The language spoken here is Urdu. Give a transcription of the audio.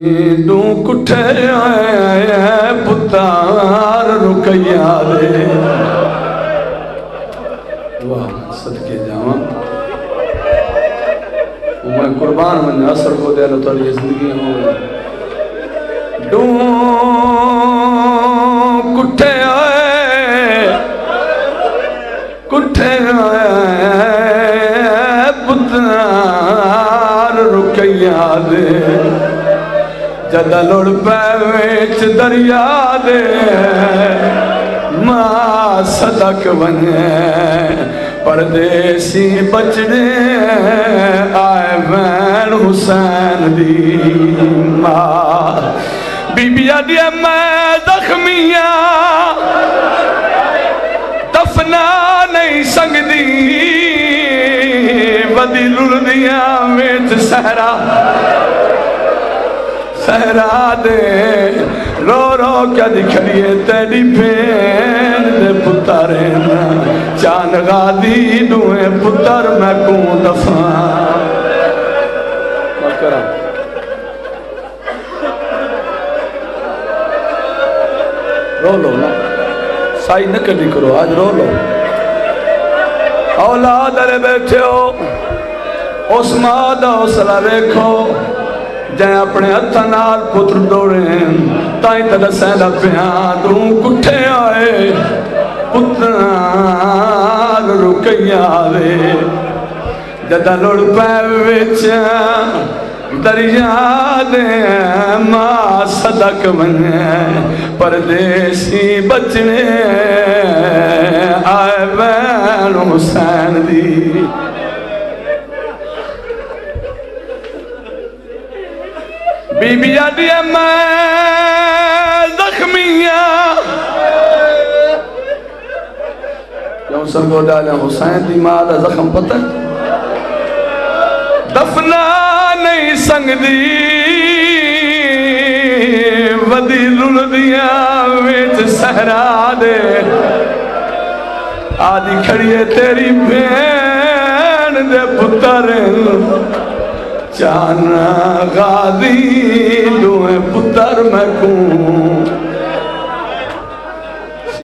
دوں کٹھے آئے پتار رکیا دے واہ صدقے جاواں میں قربان من اثر کو دے اللہ تعالی زندگی ہو دوں کٹھے آئے پتار رکیا دے جدہ لڑ پیوچ دریا دے ماں صدق بنے پردیسی بچنے آئے بین حسین دی ماں بی بی آدھیا میں زخمیاں دفنا نہیں سنگ دی بدی لڑدیاں ویچ سہرا دے رو رو کیا دکھڑیے تیری پین دے پترین چان غادی دوئے پتر میں کون دفان رو لو نا سائی نہ کٹی کرو آج رو لو اولاد علی بیٹھے ہو اس مادہ حوصلہ دیکھو جائیں اپنے اتنال پتر دوڑیں تائیں تدہ سیدہ پیان دوں کٹھے آئے پتر رکیا دے جدہ لڑ پیوچ دریا دے ماں صدق بنے پردیسی بچنے آئے بین حسین دی بی بی آدھیا میں زخمیاں کیوں سر کو ڈالیں حسین دی ماں دا زخم پتہ دفنا نہیں سنگ دی ودی لڑدیاں ویچ سہرا دے آدھی کھڑیے تیری بین دے پتر چانا غادی دوئے پتر میں کون